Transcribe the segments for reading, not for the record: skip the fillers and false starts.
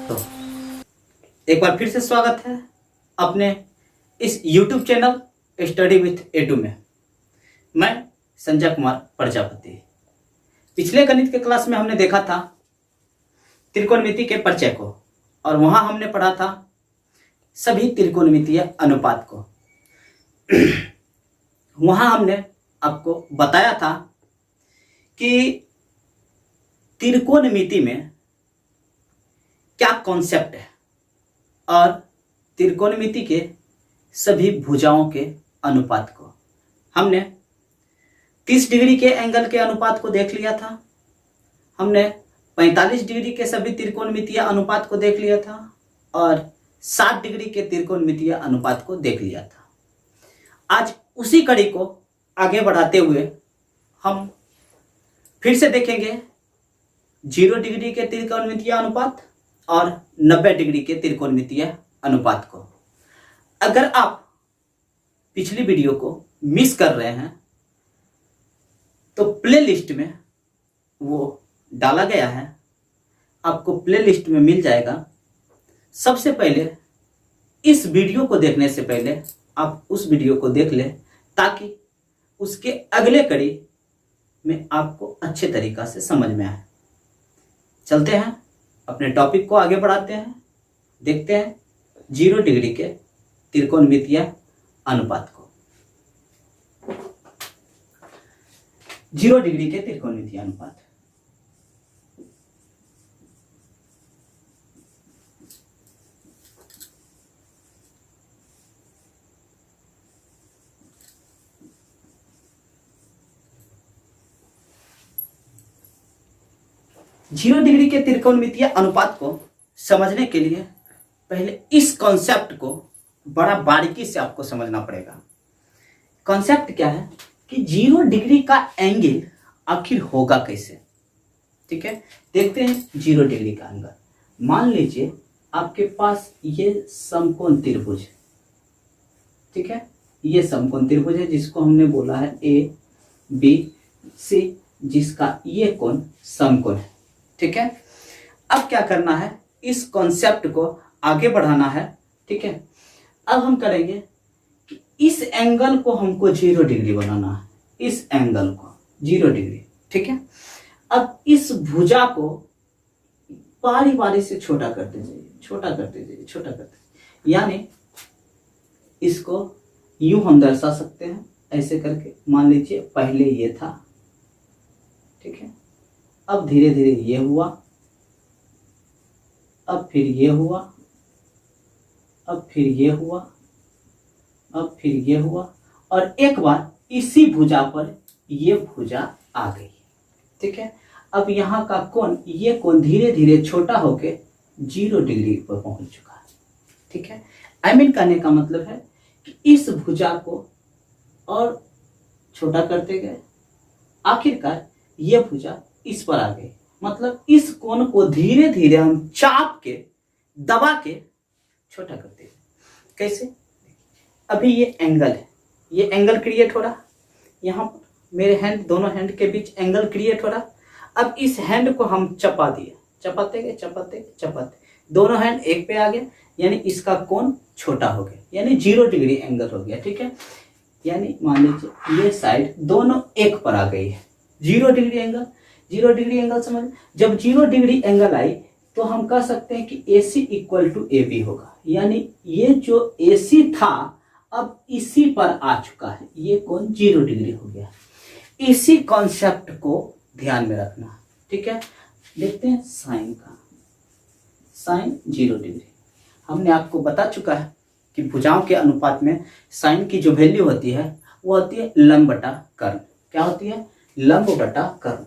तो एक बार फिर से स्वागत है अपने इस YouTube channel study with edu में। मैं संजय कुमार प्रजापति। पिछले गणित के क्लास में हमने देखा था त्रिकोणमिति के परिचय को और वहां हमने पढ़ा था सभी त्रिकोणमितीय अनुपात को। वहां हमने आपको बताया था कि त्रिकोणमिति में क्या कॉन्सेप्ट है और त्रिकोणमिति के सभी भुजाओं के अनुपात को हमने 30 डिग्री के एंगल के अनुपात को देख लिया था। हमने 45 डिग्री के सभी त्रिकोणमितीय अनुपात को देख लिया था और 60 डिग्री के त्रिकोणमितीय अनुपात को देख लिया था। आज उसी कड़ी को आगे बढ़ाते हुए हम फिर से देखेंगे 0 डिग्री के त्रिकोणमितीय अनुपात और 90 डिग्री के त्रिकोणमितीय अनुपात को। अगर आप पिछली वीडियो को मिस कर रहे हैं तो प्लेलिस्ट में वो डाला गया है, आपको प्लेलिस्ट में मिल जाएगा। सबसे पहले इस वीडियो को देखने से पहले आप उस वीडियो को देख लें ताकि उसके अगले कड़ी में आपको अच्छे तरीका से समझ में आए। चलते हैं अपने टॉपिक को आगे बढ़ाते हैं, देखते हैं 0 डिग्री के त्रिकोणमितीय अनुपात को। 0 डिग्री के त्रिकोणमितीय अनुपात। जीरो डिग्री के त्रिकोणमितीय अनुपात को समझने के लिए पहले इस कॉन्सेप्ट को बड़ा बारीकी से आपको समझना पड़ेगा। कॉन्सेप्ट क्या है कि 0 डिग्री का एंगल आखिर होगा कैसे। ठीक है, देखते हैं 0 डिग्री का एंगल। मान लीजिए आपके पास ये समकोण त्रिभुज है। ठीक है, ये समकोण त्रिभुज है जिसको हमने बोला है ए बी सी, जिसका ये कोण समकोण है। ठीक है, अब क्या करना है, इस कॉन्सेप्ट को आगे बढ़ाना है। ठीक है, अब हम करेंगे कि इस एंगल को हमको 0 डिग्री बनाना है, इस एंगल को 0 डिग्री। ठीक है, अब इस भुजा को बारी बारी से छोटा करते जाइए, छोटा करते जाइए, छोटा करते जाइए। यानी इसको यूं हम दर्शा सकते हैं ऐसे करके। मान लीजिए पहले ये था, ठीक है, अब धीरे धीरे ये हुआ, अब फिर ये हुआ, अब फिर ये हुआ, अब फिर ये हुआ और एक बार इसी भुजा पर ये भुजा आ गई। ठीक है, अब यहाँ का कोण, ये कोण धीरे धीरे छोटा होके 0 डिग्री पर पहुंच चुका है। ठीक है, आई मीन कहने का मतलब है कि इस भुजा को और छोटा करते गए, आखिरकार ये भुजा इस पर आ गई। मतलब इस कोण को धीरे धीरे हम चाप के दबा के छोटा करते हैं। कैसे? अभी ये एंगल है, ये एंगल क्रिएट हो रहा, यहाँ पर मेरे हैंड, दोनों हैंड के बीच एंगल क्रिएट हो रहा। अब इस हैंड को हम चपा दिए, चपाते गए, चपाते गए, चपाते, दोनों हैंड एक पे आ गए, यानी इसका कोण छोटा हो गया, यानी 0 डिग्री एंगल हो गया। ठीक है, यानी मान लीजिए ये साइड दोनों एक पर आ गई है। 0 डिग्री एंगल, 0 डिग्री एंगल समझ। जब 0 डिग्री एंगल आई तो हम कह सकते हैं कि AC इक्वल टू AB होगा, यानी ये जो AC था अब इसी पर आ चुका है, ये कोण 0 डिग्री हो गया। इसी कॉन्सेप्ट को ध्यान में रखना। ठीक है, देखते हैं साइन का। साइन 0 डिग्री हमने आपको बता चुका है कि भुजाओं के अनुपात में साइन की जो वैल्यू होती है वो होती है लंब बटा कर्ण। क्या होती है? लंब बटा कर्ण,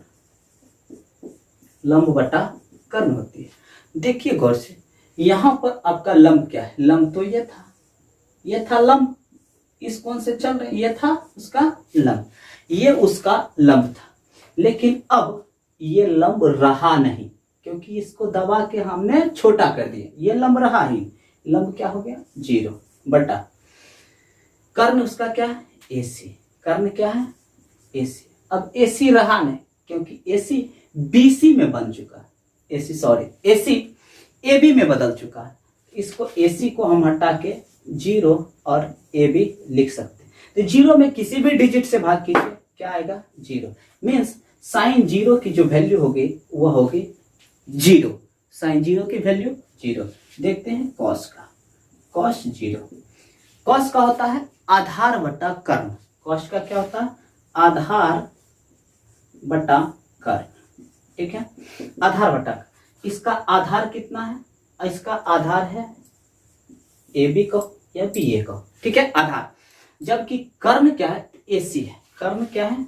लंब बटा कर्ण होती है। देखिए गौर से, यहां पर आपका लंब क्या है? लंब तो ये था, ये था लंब, इस कोण से चल रहे, ये था उसका लंब, ये उसका लंब था। लेकिन अब ये लंब रहा नहीं क्योंकि इसको दबा के हमने छोटा कर दिया, ये लंब रहा ही। लंब क्या हो गया? 0 बटा कर्ण उसका क्या है? AC। कर्ण क्या है? AC। अब AC रहा नहीं क्योंकि AC BC में बन चुका है। AC ए बी में बदल चुका है। इसको ए सी को हम हटा के 0 और ए बी लिख सकते हैं। तो 0 में किसी भी डिजिट से भाग कीजिए, क्या आएगा 0। मीन्स साइन 0 की जो वैल्यू होगी वह होगी 0। साइन 0 की वैल्यू 0। देखते हैं कॉस का। कॉस 0, कॉस का होता है आधार बटा कर्ण। कॉस का क्या होता है? आधार बटा कर्ण। ठीक है, आधार बटा। इसका आधार कितना है? इसका आधार है ए बी को या बी ए को। ठीक है, आधार। जबकि कर्ण क्या है? ए सी है। कर्ण क्या है?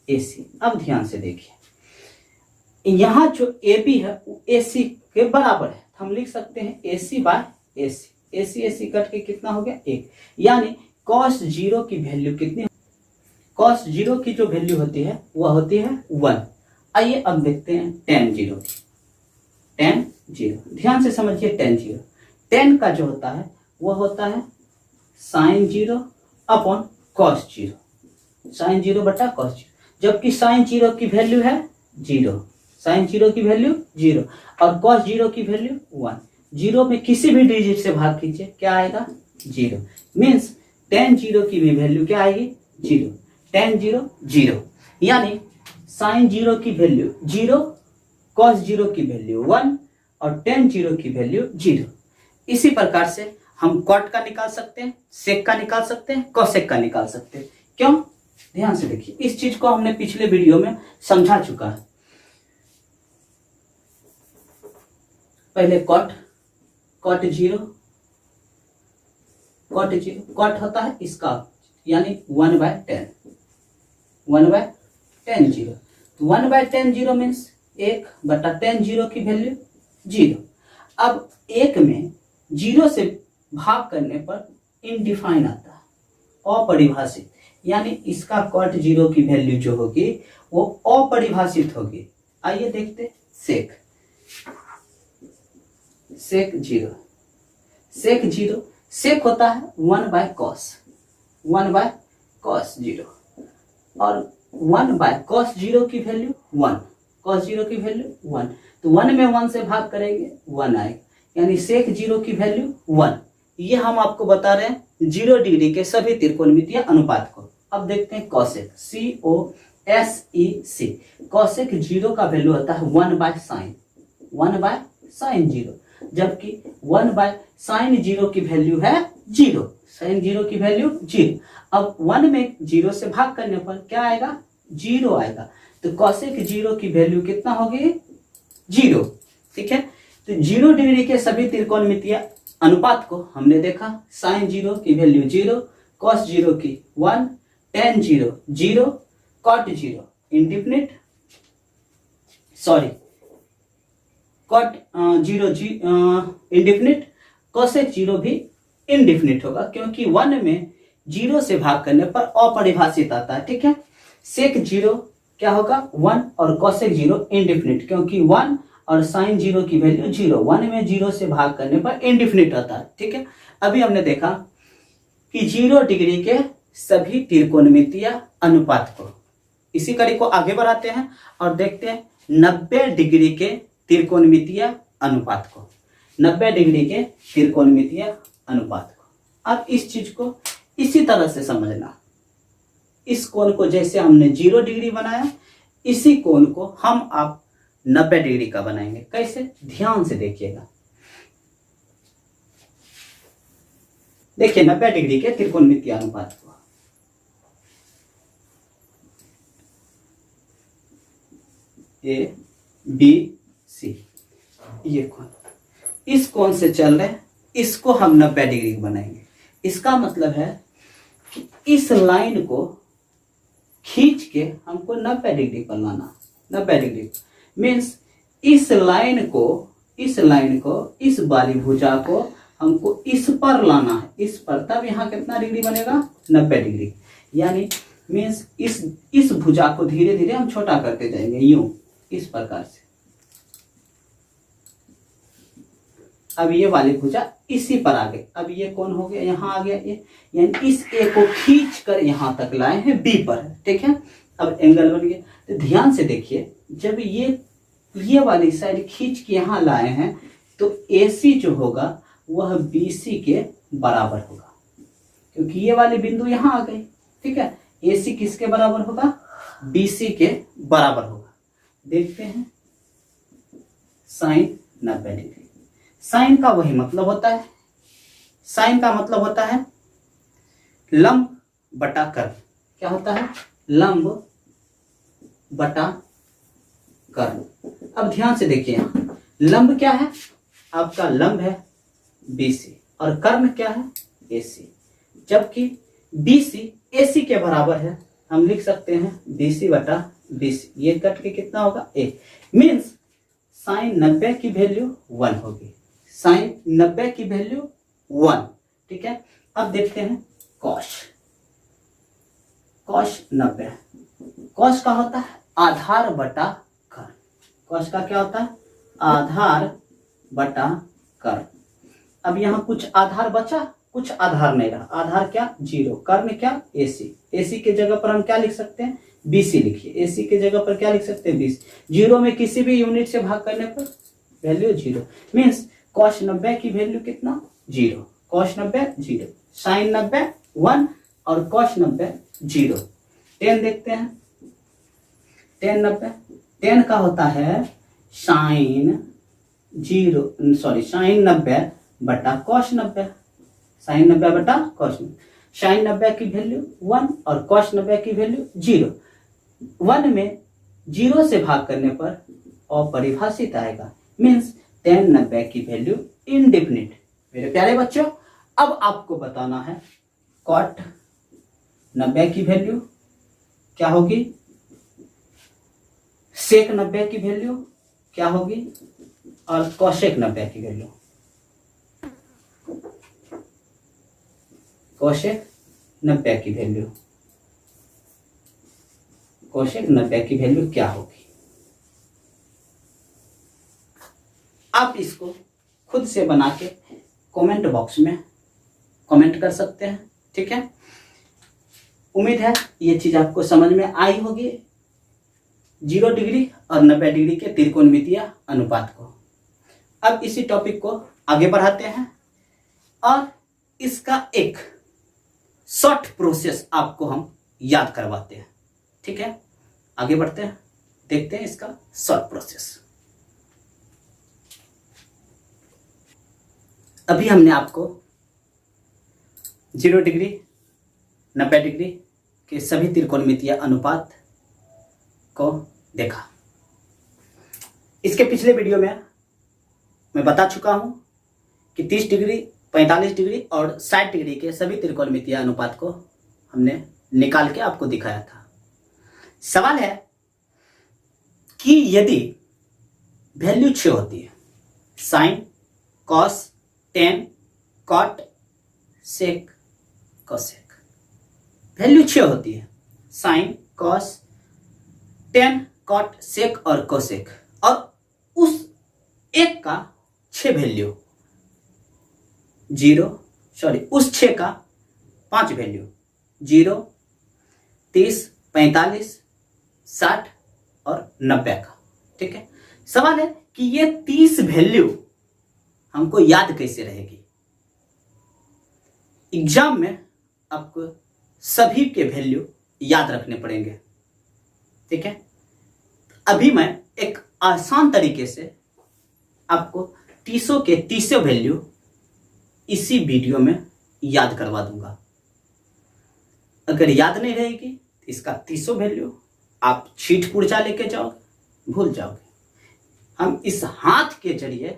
ए सी। अब ध्यान से देखिए, यहां जो ए बी है वो ए सी के बराबर है। हम लिख सकते हैं ए सी बाय ए सी। ए सी कट के कितना हो गया? 1। यानी कॉस 0 की वैल्यू कितनी? कॉस 0 की जो वैल्यू होती है वह होती है 1। आइए अब देखते हैं tan 0 की। tan 0, ध्यान से समझिए। tan 0, tan का जो होता है वह होता है साइन 0 अपॉन कॉस 0। साइन 0 बटा कॉस 0। जबकि साइन 0 की वैल्यू है 0। साइन 0 की वैल्यू 0 और कॉस 0 की वैल्यू 1। 0 में किसी भी डिजिट से भाग कीजिए, क्या आएगा? 0। मीन्स tan 0 की भी वैल्यू क्या आएगी? 0। tan 0 0। यानी साइन 0 की वैल्यू 0, कॉस 0 की वैल्यू 1 और tan 0 की वैल्यू 0। इसी प्रकार से हम कॉट का निकाल सकते हैं, सेक का निकाल सकते हैं, कोसेक का निकाल सकते हैं। क्यों? ध्यान से देखिए, इस चीज को हमने पिछले वीडियो में समझा चुका है। पहले कॉट 0, कॉट होता है इसका यानी 1/10, 1/10 0। 1/10 0 मीन्स 1/10 0 की वैल्यू 0। अब 1 में 0 से भाग करने पर इनडिफाइन आता है, अपरिभाषित। यानी इसका कॉट 0 की वैल्यू जो होगी वो अपरिभाषित होगी। आइए देखते सेक। सेक 0, सेक 0, सेक होता है 1/cos, 1/cos 0 और 1/cos 0 की वैल्यू 1। cos 0 की वैल्यू 1, तो 1 में 1 से भाग करेंगे 1 आएगा। यानी सेक 0 की वैल्यू 1। ये हम आपको बता रहे हैं 0 डिग्री के सभी त्रिकोणमितीय अनुपात को। अब देखते हैं कॉसेक, COSEC। कॉसेक 0 का वैल्यू होता है 1/sin, 1/sin 0। जबकि 1/sin 0 की वैल्यू है 0। sin 0 की वैल्यू 0। अब 1 में 0 से भाग करने पर क्या आएगा? 0 आएगा। तो कॉसेक 0 की वैल्यू कितना होगी? 0। ठीक है, तो 0 डिग्री के सभी त्रिकोणमितीय अनुपात को हमने देखा। साइन 0 की वैल्यू 0, कॉस 0 की 1, tan 0 0, cot 0 indefinite, sorry cot 0 indefinite, cosec 0 भी इंडिफिनिट होगा क्योंकि 1 में 0 से भाग करने पर अपरिभाषित आता है। ठीक है, सेक 0 क्या होगा? 1 और कोसेक 0 इंडिफिनिट, क्योंकि 1 और साइन 0 की वैल्यू 0। 1 में 0 से भाग करने पर इंडिफिनिट आता है। ठीक है, अभी हमने देखा कि 0 डिग्री के सभी त्रिकोणमितीय अनुपात को, इसी कड़ी को आगे बढ़ाते हैं और देखते हैं 90 डिग्री के त्रिकोणमितीय अनुपात को, 90 डिग्री के त्रिकोणमितीय अनुपात को। अब इस चीज को इसी तरह से समझना, इस कोण को जैसे हमने 0 डिग्री बनाया, इसी कोण को हम आप 90 डिग्री का बनाएंगे। कैसे? ध्यान से देखिएगा। देखिए 90 डिग्री के त्रिकोणमितीय अनुपात को, ABC, ये कोण, इस कोण से चल रहे, इसको हम 90 डिग्री बनाएंगे। इसका मतलब है कि इस लाइन को खींच के हमको 90 डिग्री पर लाना। 90 डिग्री मीन्स इस लाइन को, इस वाली भुजा को हमको इस पर लाना है, इस पर, तब यहाँ कितना डिग्री बनेगा? 90 डिग्री। यानी मीन्स इस भुजा को धीरे धीरे हम छोटा करते जाएंगे, यूं, इस प्रकार से। अब ये वाली भुजा इसी पर आ गई। अब ये कौन हो गया? यहाँ आ गया ये, यानी इस ए को खींच कर यहाँ तक लाए हैं बी पर। ठीक है, अब एंगल बन गया। तो ध्यान से देखिए, जब ये वाली साइड खींच के यहाँ लाए हैं तो AC जो होगा वह BC के बराबर होगा, क्योंकि ये वाले बिंदु यहाँ आ गए। ठीक है, AC किसके बराबर होगा? BC के बराबर होगा। देखते हैं साइन 90 डिग्री। साइन का वही मतलब होता है, साइन का मतलब होता है लंब बटा कर्व। क्या होता है? लंब बटा कर्व। अब ध्यान से देखिए, यहाँ लंब क्या है? आपका लंब है BC और कर्व क्या है? AC। जबकि BC AC के बराबर है, हम लिख सकते हैं BC बटा BC। ये कट के कितना होगा? A। मीन्स साइन 90 की वैल्यू 1 होगी। साइन 90 की वैल्यू 1। ठीक है, अब देखते हैं कॉस। कॉस 90, कॉस का होता है आधार बटा कर्व। कॉस का क्या होता है? आधार बटा कर्व। अब यहाँ कुछ आधार बचा, कुछ आधार नहीं रहा। आधार क्या? 0। कर्व क्या? AC। AC के जगह पर हम क्या लिख सकते हैं? BC लिखिए। AC के जगह पर क्या लिख सकते हैं? BC। 0 में किसी भी यूनिट से भाग करने पर वैल्यू 0। मीन्स कॉस 90 की वैल्यू कितना? 0। कॉस 90 0, साइन 90 1 और कॉस 90 0। टेन देखते हैं। टेन 90, टेन का होता है साइन 90 बटा कॉस 90। साइन 90 बटा कॉस 90। साइन 90 की वैल्यू 1 और कॉस 90 की वैल्यू 0। 1 में 0 से भाग करने पर अपरिभाषित आएगा। मीन्स टेन 90 की वैल्यू इनडिफिनिट। मेरे प्यारे बच्चों, अब आपको बताना है कॉट 90 की वैल्यू क्या होगी, सेक 90 की वैल्यू क्या होगी और कोसेक 90 की वैल्यू। कोसेक 90 की वैल्यू, कोसेक 90 की वैल्यू क्या होगी? आप इसको खुद से बना के कमेंट बॉक्स में कमेंट कर सकते हैं। ठीक है, उम्मीद है ये चीज आपको समझ में आई होगी, 0 डिग्री और 90 डिग्री के त्रिकोणमितीय अनुपात को। अब इसी टॉपिक को आगे बढ़ाते हैं और इसका एक शॉर्ट प्रोसेस आपको हम याद करवाते हैं। ठीक है, आगे बढ़ते हैं, देखते हैं इसका शॉर्ट प्रोसेस। अभी हमने आपको 0 डिग्री 90 डिग्री के सभी त्रिकोणमितीय अनुपात को देखा। इसके पिछले वीडियो में मैं बता चुका हूं कि 30 डिग्री 45 डिग्री और 60 डिग्री के सभी त्रिकोणमितीय अनुपात को हमने निकाल के आपको दिखाया था। सवाल है कि यदि वैल्यू 6 होती है, साइन, कॉस, टेन, कॉट, सेक, कोसेक, वैल्यू 6 होती है, साइन, कॉस, टेन, कॉट, सेक और कोसेक, और उस एक का 6 वैल्यू उस 6 का 5 वैल्यू 0, 30, 45, 60 और 90 का। ठीक है, सवाल है कि ये 30 वैल्यू हमको याद कैसे रहेगी? एग्जाम में आपको सभी के वैल्यू याद रखने पड़ेंगे। ठीक है, अभी मैं एक आसान तरीके से आपको 30 के 30 वैल्यू इसी वीडियो में याद करवा दूंगा। अगर याद नहीं रहेगी तो इसका 30 वैल्यू आप छीट पुर्जा लेके जाओगे, भूल जाओगे। हम इस हाथ के जरिए,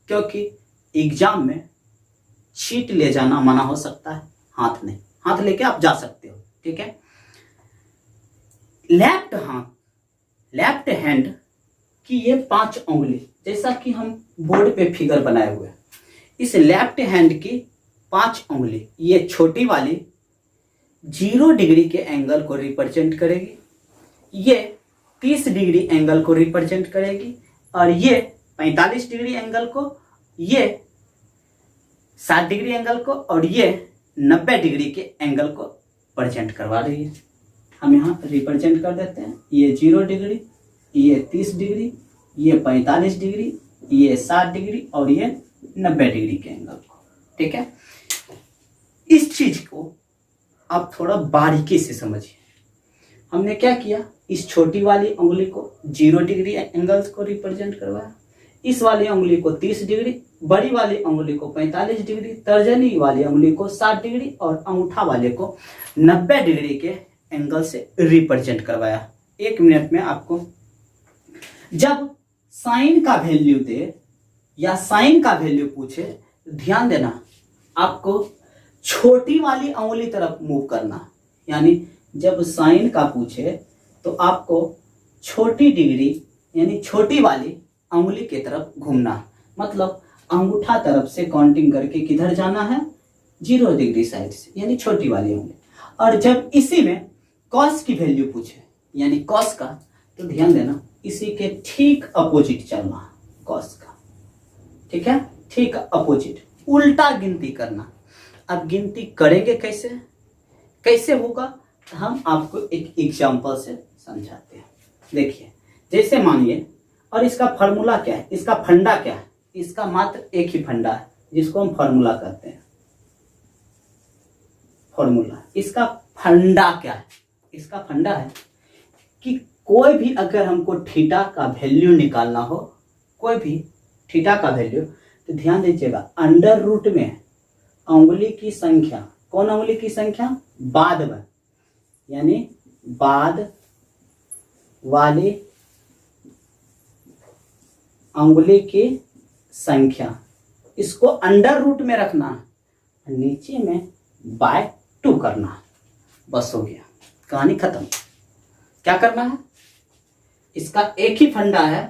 क्योंकि एग्जाम में शीट ले जाना मना हो सकता है, हाथ नहीं, हाथ लेके आप जा सकते हो। ठीक है, लेफ्ट हैंड की ये 5 उंगली, जैसा कि हम बोर्ड पे फिगर बनाए हुए हैं, इस लेफ्ट हैंड की 5 उंगली, ये छोटी वाली 0 डिग्री के एंगल को रिप्रेजेंट करेगी, ये 30 डिग्री एंगल को रिप्रेजेंट करेगी, और ये 45 डिग्री एंगल को, ये 60 डिग्री एंगल को, और ये 90 डिग्री के एंगल को प्रेजेंट करवा रही है। हम यहाँ रिप्रेजेंट कर देते हैं, ये 0 डिग्री, ये 30 डिग्री, ये 45 डिग्री, ये 60 डिग्री और ये 90 डिग्री के एंगल को। ठीक है, इस चीज को आप थोड़ा बारीकी से समझिए। हमने क्या किया, इस छोटी वाली उंगली को 0 डिग्री एंगल्स को रिप्रेजेंट करवाया, इस वाली उंगली को 30 डिग्री, बड़ी वाली उंगली को 45 डिग्री, तर्जनी वाली उंगली को 60 डिग्री और अंगूठा वाले को 90 डिग्री के एंगल से रिप्रेजेंट करवाया। 1 मिनट में आपको जब साइन का वैल्यू दे या साइन का वैल्यू पूछे, ध्यान देना आपको छोटी वाली उंगली तरफ मूव करना, यानी जब साइन का पूछे तो आपको छोटी डिग्री यानी छोटी वाली उंगली की तरफ घूमना, मतलब अंगूठा तरफ से काउंटिंग करके किधर जाना है, 0 डिग्री साइड से, यानी छोटी वाली उंगली। और जब इसी में कॉस की वैल्यू पूछे यानी कॉस का, तो ध्यान देना इसी के ठीक अपोजिट चलना, कॉस का। ठीक है, ठीक अपोजिट, उल्टा गिनती करना। अब गिनती करेंगे कैसे, कैसे होगा हम आपको एक एग्जांपल से समझाते हैं। देखिए, जैसे मानिए, और इसका फार्मूला क्या है, इसका फंडा क्या है, इसका मात्र एक ही फंडा है जिसको हम फार्मूला कहते हैं। फार्मूला, इसका फंडा क्या है, इसका फंडा है कि कोई भी अगर हमको थीटा का वैल्यू निकालना हो, कोई भी थीटा का वैल्यू, तो ध्यान दीजिएगा अंडर रूट में उंगली की संख्या, कौन उंगली की संख्या, बाद में, यानी बाद वाली उंगली की संख्या, इसको अंडर रूट में रखना, नीचे में बाय 2 करना, बस हो गया, कहानी खत्म। क्या करना है, इसका एक ही फंडा है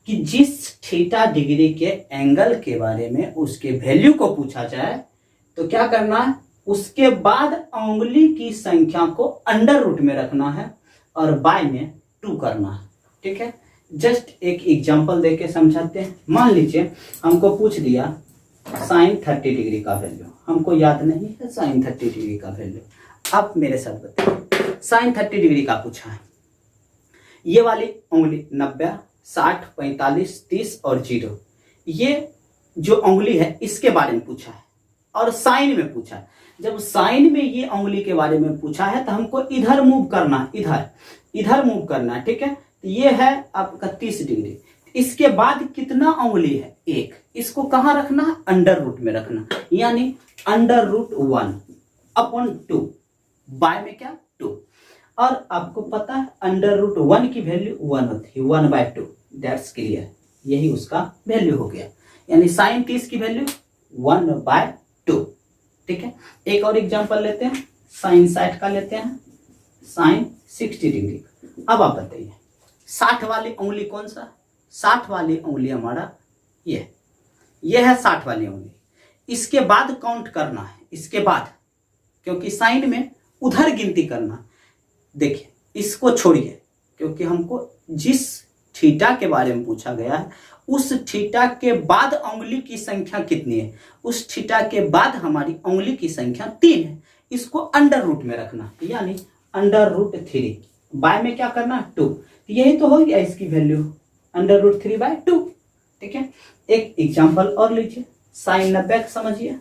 कि जिस थीटा डिग्री के एंगल के बारे में उसके वैल्यू को पूछा जाए तो क्या करना है, उसके बाद उंगली की संख्या को अंडर रूट में रखना है और बाय में 2 करना है। ठीक है, जस्ट एक एग्जांपल देके समझाते हैं। मान लीजिए हमको पूछ दिया साइन 30 डिग्री का वैल्यू, हमको याद नहीं है साइन 30 डिग्री का वैल्यू। अब मेरे साथ बताइए, साइन 30 डिग्री का पूछा है, ये वाली उंगली 90, 60, 45, 30 और 0, ये जो उंगली है इसके बारे में पूछा है और साइन में पूछा है। जब साइन में ये उंगली के बारे में पूछा है तो हमको इधर मूव करना, इधर मूव करना है। ठीक है, तो ये है आपका 30 डिग्री, इसके बाद कितना उंगली है, 1, इसको कहां रखना है, अंडर रूट में रखना, यानी अंडर रूट 1/2, बाय में क्या 2। और आपको पता है अंडर रूट 1 की वैल्यू 1 होती है, 1/2, दैट्स क्लियर, यही उसका वैल्यू हो गया, यानी साइन 30 की वैल्यू 1/2। ठीक है, एक और एग्जांपल लेते हैं, साइन 60 का लेते हैं, साइन 60 डिग्री। अब आप बताइए 60 वाली उंगली कौन सा, 60 वाली उंगली हमारा ये है 60 वाली उंगली, इसके बाद काउंट करना है, इसके बाद, क्योंकि साइन में उधर गिनती करना। देखिए इसको छोड़िए, क्योंकि हमको जिस थीटा के बारे में पूछा गया है उस थीटा के बाद उंगली की संख्या कितनी है, उस थीटा के बाद हमारी उंगली की संख्या 3 है, इसको अंडर रूट में रखना, यानी अंडर रूट 3, बाय में क्या करना 2, यही तो हो गया इसकी वैल्यू, अंडर रूट 3/2। ठीक है, एक एग्जांपल और लीजिए, साइन 90 समझिए,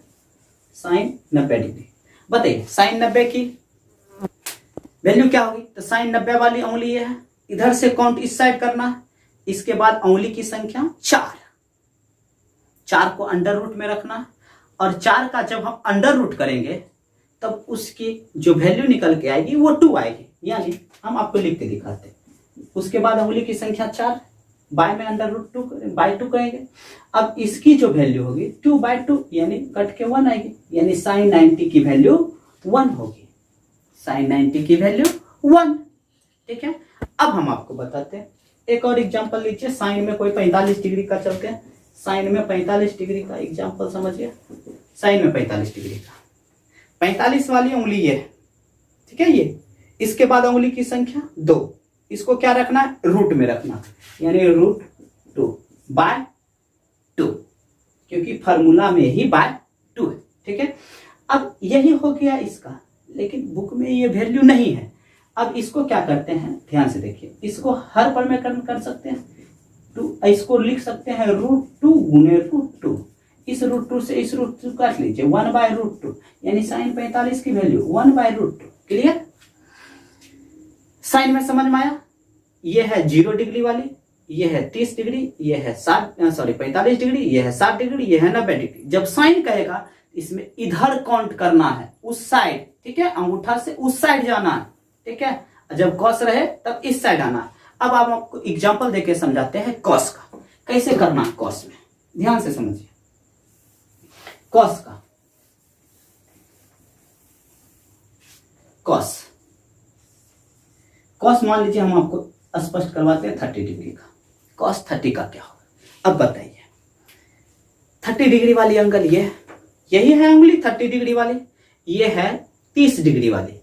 साइन 90 डिग्री। बताइए साइन 90 की वैल्यू क्या होगी, तो साइन 90 वाली उंगली ये है, इधर से काउंट इस साइड करना है, इसके बाद उंगली की संख्या 4 को अंडर रूट में रखना है, और 4 का जब हम अंडर रूट करेंगे तब उसकी जो वैल्यू निकल के आएगी वो 2 आएगी, यानी हम आपको लिख के दिखाते हैं। उसके बाद उंगली की संख्या 4, बाय में अंडर रूट 2/2 कहेंगे। अब इसकी जो वैल्यू होगी 2/2, यानी कट के 1 आएगी, यानी साइन 90 की वैल्यू 1 होगी, साइन 90 की वैल्यू 1। ठीक है, अब हम आपको बताते हैं, एक और एग्जांपल लीजिए, साइन में कोई 45 डिग्री का चलते हैं, साइन में 45 डिग्री का एग्जांपल समझिए, साइन में 45 डिग्री का 45 वाली उंगली ये, ठीक है, ये, इसके बाद उंगली की संख्या 2, इसको क्या रखना है, रूट में रखना, यानी रूट 2/2, क्योंकि फार्मूला में ही /2 है। ठीक है, अब यही हो गया इसका, लेकिन बुक में ये वैल्यू नहीं है। अब इसको क्या करते हैं, ध्यान से देखिए, इसको हर पर में कर सकते हैं, 2, इसको लिख सकते हैं √2 गुने √2। इस √2 से इस √2 काट लीजिए, 1/√2 यानी साइन 45 की वैल्यू 1/√2। क्लियर? साइन में समझ में आया? ये है 0 डिग्री वाली, ये है 30 डिग्री, ये है 45 डिग्री, ये है 60 डिग्री, ये है 90 डिग्री। जब साइन कहेगा इसमें इधर काउंट करना है, उस साइड, ठीक है, अंगूठा से उस साइड जाना है, ठीक है। जब कॉस रहे तब इस साइड आना है। अब आप आपको एग्जांपल देके समझाते हैं कॉस का कैसे करना है। कॉस में ध्यान से समझिए, कॉस का, कॉस मान लीजिए हम आपको स्पष्ट करवाते हैं 30 डिग्री का। कॉस 30 का क्या होगा? अब बताइए, 30 डिग्री वाली एंगल ये, यही है उंगली 30 डिग्री वाली, ये है 30 डिग्री वाली,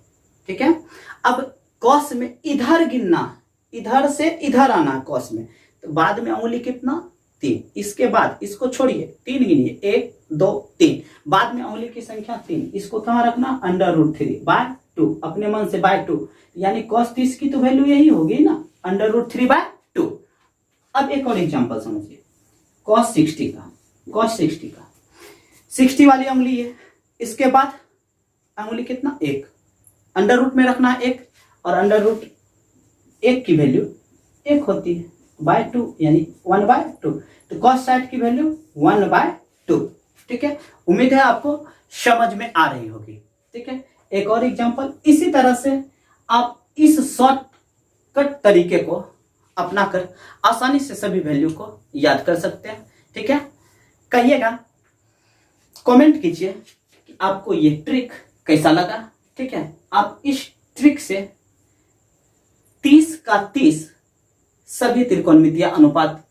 ठीक है। अब कॉस में इधर गिनना, इधर से इधर आना कॉस में, तो बाद में उंगली कितना? 3। इसके बाद इसको छोड़िए, 3 गिनिए, 1 2 3, बाद में उंगली की संख्या 3। इसको कहां रखना? √3/2, अपने मन से /2, यानी cos 30 की तो वैल्यू यही होगी ना, √3/2। अब एक और एग्जांपल समझिए, cos 60 का 60 वाली उंगली है, इसके बाद उंगली कितना? 1, अंडर रूट में रखना है 1, और अंडर रूट 1 की वैल्यू 1 होती है, /2 यानी 1/2, तो cos 60 की वैल्यू 1/2, ठीक है। उम्मीद है आपको समझ में आ रही होगी, ठीक है। एक और एग्जांपल, इसी तरह से आप इस शॉर्टकट तरीके को अपनाकर आसानी से सभी वैल्यू को याद कर सकते हैं, ठीक है। कहिएगा, कमेंट कीजिए कि आपको ये ट्रिक कैसा लगा, ठीक है। आप इस ट्रिक से 30 का 30 सभी त्रिकोणमितीय अनुपात,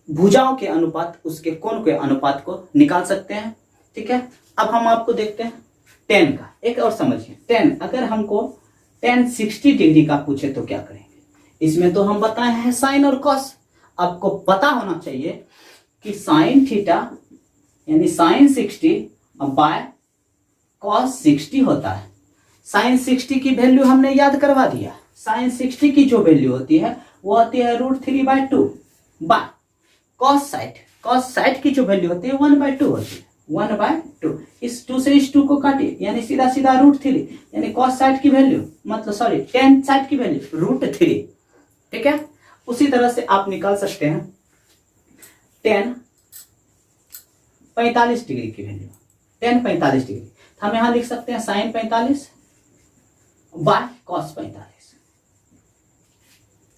भुजाओं के अनुपात, उसके कोण के अनुपात को निकाल सकते हैं, ठीक है। अब हम आपको देखते हैं tan का। एक और समझिए, tan, अगर हमको tan 60 डिग्री का पूछे तो क्या करेंगे? इसमें तो हम बताए हैं साइन और कॉस। आपको पता होना चाहिए कि साइन थीटा यानी साइन 60 बाय कॉस 60 होता है। साइन 60 की वैल्यू हमने याद करवा दिया। साइन 60 की जो वैल्यू होती है वो होती है √3/2 बाय कॉस 60। कॉस 60 की जो वैल्यू होती है 1/2 होती है, 1/2। इस 2 से इस 2 को काटिए, यानी सीधा सीधा √3, यानी cos 60 की वैल्यू, मतलब सॉरी tan 60 की वैल्यू √3, ठीक है। उसी तरह से आप निकाल सकते हैं tan 45 डिग्री की वैल्यू, tan 45 डिग्री, तो हम यहां लिख सकते हैं साइन 45 बाय cos 45।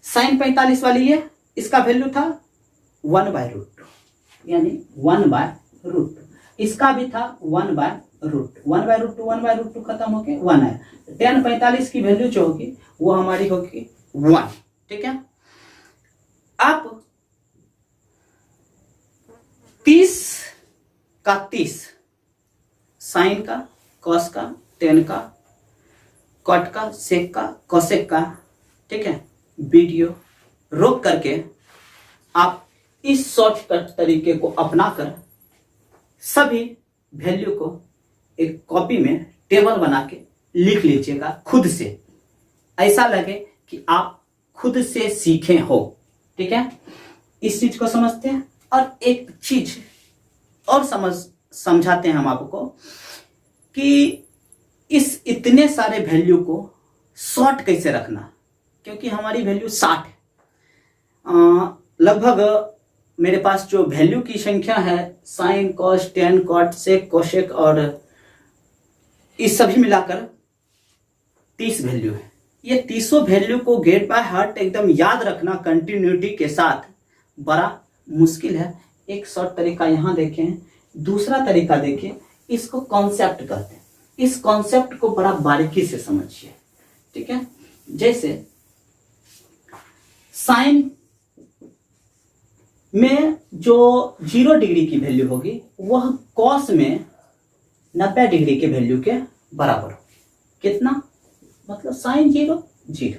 साइन 45 वाली है, इसका वैल्यू था 1/2, यानी 1/2। इसका भी था 1/√2 खत्म होके 1 है। tan 45 की वैल्यू जो होगी वो हमारी होगी 1, ठीक है। अब 30 का 30, साइन का, कॉस का, tan का, कॉट का, सेक का, कोसेक का, ठीक है। वीडियो रोक करके आप इस शॉर्टकट तरीके को अपनाकर सभी वैल्यू को एक कॉपी में टेबल बना के लिख लीजिएगा खुद से, ऐसा लगे कि आप खुद से सीखे हो, ठीक है। इस चीज को समझते हैं। और एक चीज और समझाते हैं हम आपको कि इस इतने सारे वैल्यू को शॉर्ट कैसे रखना, क्योंकि हमारी वैल्यू 60 है। लगभग मेरे पास जो वैल्यू की संख्या है, साइन, कॉस, tan, कॉट, सेक, कोसेक और इस सभी मिलाकर 30 वैल्यू है। ये 30 वैल्यू को गेट बाय हार्ट एकदम याद रखना कंटिन्यूटी के साथ बड़ा मुश्किल है। एक शॉर्ट तरीका यहाँ देखें, दूसरा तरीका देखें, इसको कॉन्सेप्ट कहते हैं। इस कॉन्सेप्ट को बड़ा बारीकी से समझिए, ठीक है। जैसे साइन में जो 0 डिग्री की वैल्यू होगी वह कॉस में 90 डिग्री के वैल्यू के बराबर होगी। कितना? मतलब साइन 0 0,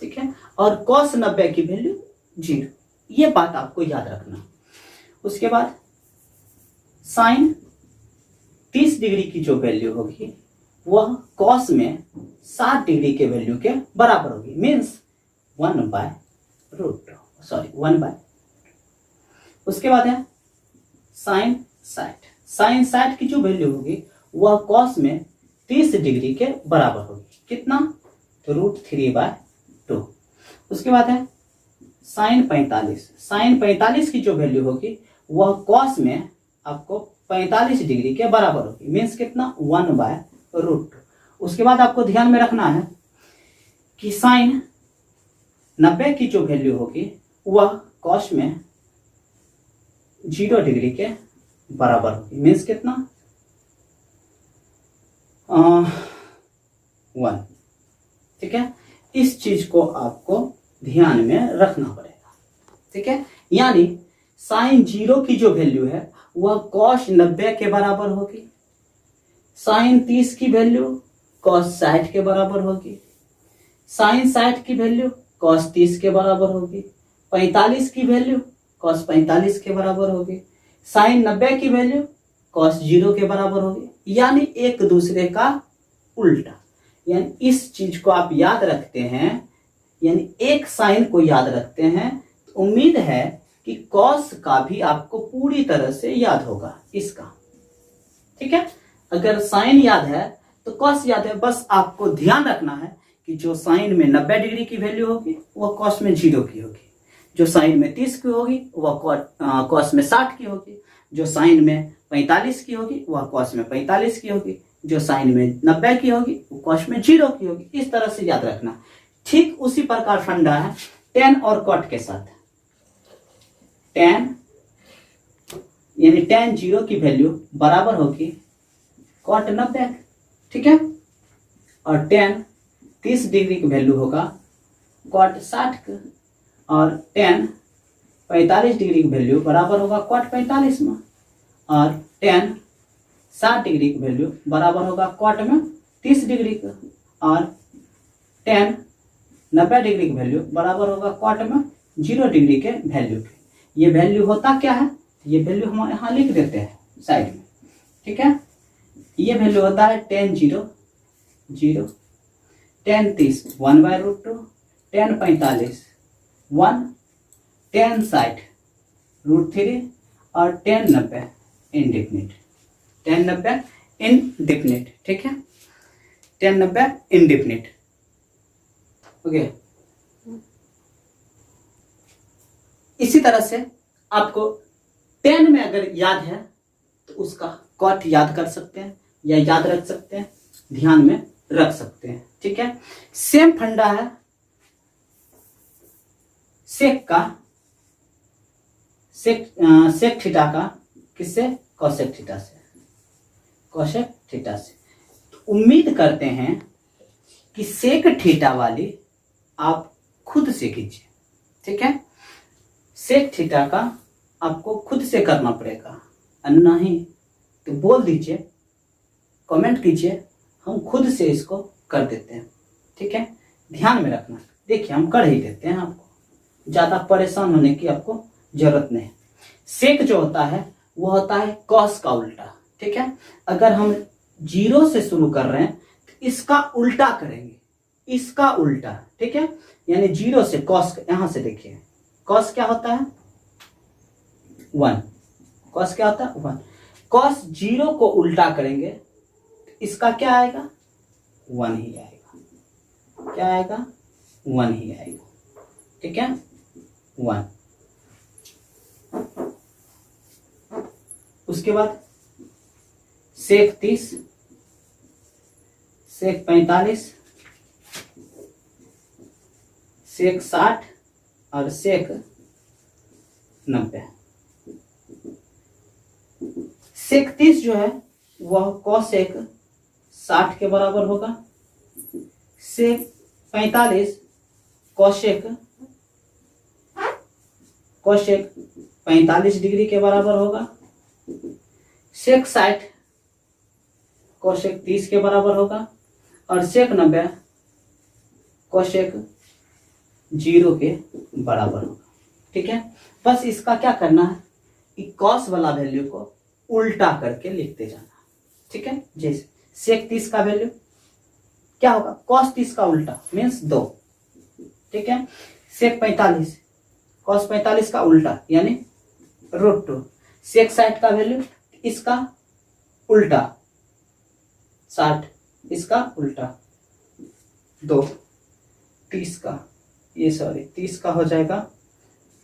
ठीक है, और कॉस 90 की वैल्यू 0। ये बात आपको याद रखना। उसके बाद साइन 30 डिग्री की जो वैल्यू होगी वह कॉस में 60 डिग्री के वैल्यू के बराबर होगी, मीन्स 1/30। उसके बाद है साइन 60। साइन 60 की जो वैल्यू होगी वह कॉस में 30 डिग्री के बराबर होगी। कितना? तो √3/2। उसके बाद है साइन 45। साइन 45 की जो वैल्यू होगी वह कॉस में आपको 45 डिग्री के बराबर होगी। मीन्स कितना? 1/√2। उसके बाद आपको ध्यान में रखना है कि साइन 90 की जो वैल्यू होगी वह कॉस में 0 डिग्री के बराबर होगी। मीन्स कितना? 1। ठीक है, इस चीज को आपको ध्यान में रखना पड़ेगा। ठीक है, यानी साइन 0 की जो वैल्यू है वह कॉस 90 के बराबर होगी। साइन 30 की वैल्यू कॉस 60 के बराबर होगी। साइन 60 की वैल्यू कॉस 30 के बराबर होगी। 45 की वैल्यू कॉस 45 के बराबर होगी। साइन 90 की वैल्यू कॉस 0 के बराबर होगी। यानी एक दूसरे का उल्टा। यानी इस चीज को आप याद रखते हैं, यानी एक साइन को याद रखते हैं, तो उम्मीद है कि कॉस का भी आपको पूरी तरह से याद होगा इसका। ठीक है, अगर साइन याद है तो कॉस याद है। बस आपको ध्यान रखना है कि जो साइन में 90 डिग्री की वैल्यू होगी वह कॉस में 0 की होगी। जो साइन में 30 की होगी वह कॉस में 60 की होगी। जो साइन में 45 की होगी वह कॉस में 45 की होगी। जो साइन में 90 की होगी वो कॉस में 0 की होगी। इस तरह से याद रखना। ठीक उसी प्रकार फंडा है टेन और कॉट के साथ। टेन यानी टेन 0 की वैल्यू बराबर होगी कॉट 90। ठीक है, और टेन 30 डिग्री की वैल्यू होगा कॉट 60 और टेन 45 डिग्री की वैल्यू बराबर होगा कॉट 45 में। और टेन 60 डिग्री की वैल्यू बराबर होगा कॉट में 30 डिग्री का। और टेन 90 डिग्री की वैल्यू बराबर होगा कॉट में 0 डिग्री के वैल्यू के। ये वैल्यू होता क्या है? ये वैल्यू हम यहाँ लिख देते हैं साइड में। ठीक है, ये वैल्यू होता है टेन 0 0, टेन 30 1/√2, टेन 45 1, टेन 60 √3 और टेन 90 इंडेफिनिट। Ten 90 indefinite. ठीक है, टेन 90 इंडेफिनिट। ओके, इसी तरह से आपको 10 में अगर याद है तो उसका कॉट याद कर सकते हैं या याद रख सकते हैं, ध्यान में रख सकते हैं। ठीक है, सेम फंडा है सेक का, सेक थीटा का। किससे? कॉसेक थीटा से। कॉसेक थीटा से तो उम्मीद करते हैं कि सेक थीटा वाली आप खुद से कीजिए। ठीक है, सेक थीटा का आपको खुद से करना पड़ेगा, नहीं तो बोल दीजिए, कमेंट कीजिए, हम खुद से इसको कर देते हैं। ठीक है, ध्यान में रखना। देखिए हम कर ही देते हैं, आपको ज्यादा परेशान होने की आपको जरूरत नहीं। सेक जो होता है वो होता है कॉस का उल्टा। ठीक है, अगर हम 0 से शुरू कर रहे हैं तो इसका उल्टा करेंगे, इसका उल्टा। ठीक है, यानी 0 से कॉस, यहां से देखिए कॉस क्या होता है 1। कॉस क्या होता है 1। कॉस 0 को उल्टा करेंगे तो इसका क्या आएगा 1 ही आएगा। क्या आएगा 1 ही आएगा। ठीक है, 1। उसके बाद सेक 30, सेक 45, सेक 60 और सेक 90। सेक 30 जो है वह कॉसेक 60 के बराबर होगा। सेक 45 कॉसेक 45 डिग्री के बराबर होगा। सेक 60 कॉसेक 30 के बराबर होगा। और सेक 90 कॉसेक 0 के बराबर होगा। ठीक है, बस इसका क्या करना है कि कॉस वाला वैल्यू को उल्टा करके लिखते जाना। ठीक है, जैसे सेक 30 का वैल्यू क्या होगा कॉस 30 का उल्टा मीन्स 2। ठीक है, सेक 45 कॉस 45 का उल्टा यानी √2। सेक 60 का वैल्यू इसका उल्टा 60, इसका उल्टा 2। 30 का, ये सॉरी 30 का हो जाएगा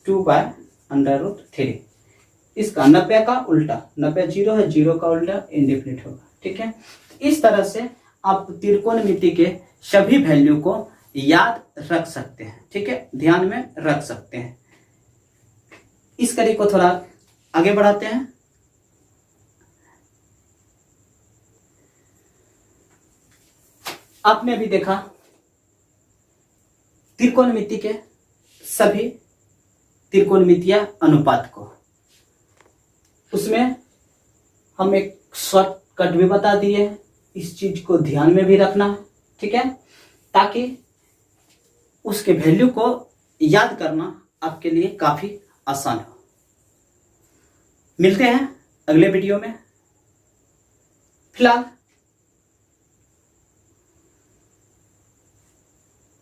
2/√3। इसका 90 का उल्टा, 90 जीरो है, जीरो का उल्टा इंडेफिनिट होगा। ठीक है, इस तरह से आप त्रिकोणमिति के सभी वैल्यू को याद रख सकते हैं। ठीक है, ध्यान में रख सकते हैं। इस कड़ी को थोड़ा आगे बढ़ाते हैं। आपने अभी देखा त्रिकोणमिति के सभी त्रिकोणमितीय अनुपात को, उसमें हम एक शॉर्टकट भी बता दिए हैं। इस चीज को ध्यान में भी रखना है। ठीक है, ताकि उसके वैल्यू को याद करना आपके लिए काफी आसान हो। मिलते हैं अगले वीडियो में। फिलहाल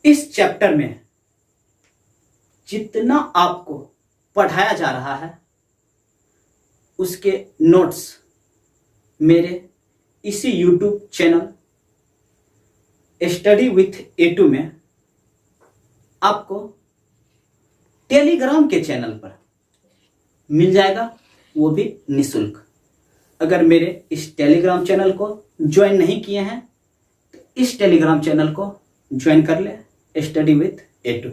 इस चैप्टर में जितना आपको पढ़ाया जा रहा है उसके नोट्स मेरे इसी YouTube channel study with A2 में आपको टेलीग्राम के चैनल पर मिल जाएगा, वो भी निःशुल्क। अगर मेरे इस टेलीग्राम चैनल को ज्वाइन नहीं किए हैं तो इस टेलीग्राम चैनल को ज्वाइन कर ले, स्टडी विथ A2,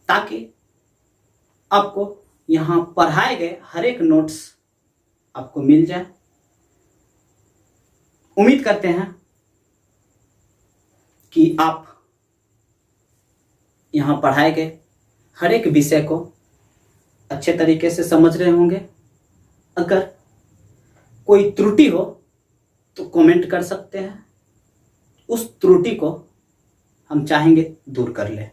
ताकि आपको यहाँ पढ़ाए गए हर एक नोट्स आपको मिल जाए। उम्मीद करते हैं कि आप यहाँ पढ़ाए गए हर एक विषय को अच्छे तरीके से समझ रहे होंगे। अगर कोई त्रुटि हो तो कमेंट कर सकते हैं, उस त्रुटि को हम चाहेंगे दूर कर ले।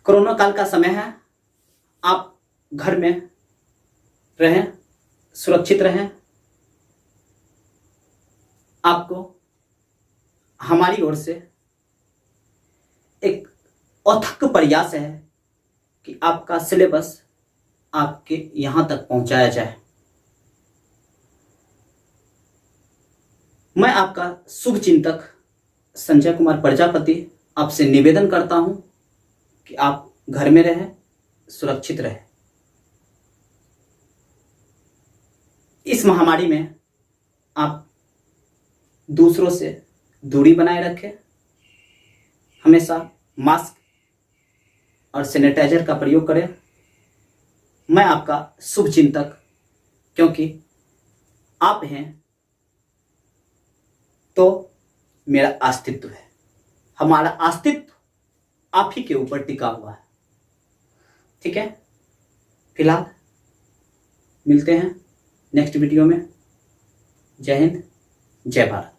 कोरोना काल का समय है, आप घर में रहें, सुरक्षित रहें। आपको हमारी ओर से एक अथक प्रयास है कि आपका सिलेबस आपके यहां तक पहुंचाया जाए। मैं आपका शुभ चिंतक संजय कुमार प्रजापति आपसे निवेदन करता हूं कि आप घर में रहें, सुरक्षित रहें। इस महामारी में आप दूसरों से दूरी बनाए रखें, हमेशा मास्क और सैनिटाइजर का प्रयोग करें। मैं आपका शुभ चिंतक, क्योंकि आप हैं तो मेरा अस्तित्व है। हमारा अस्तित्व आप ही के ऊपर टिका हुआ है। ठीक है, फिलहाल मिलते हैं नेक्स्ट वीडियो में। जय हिंद, जय भारत।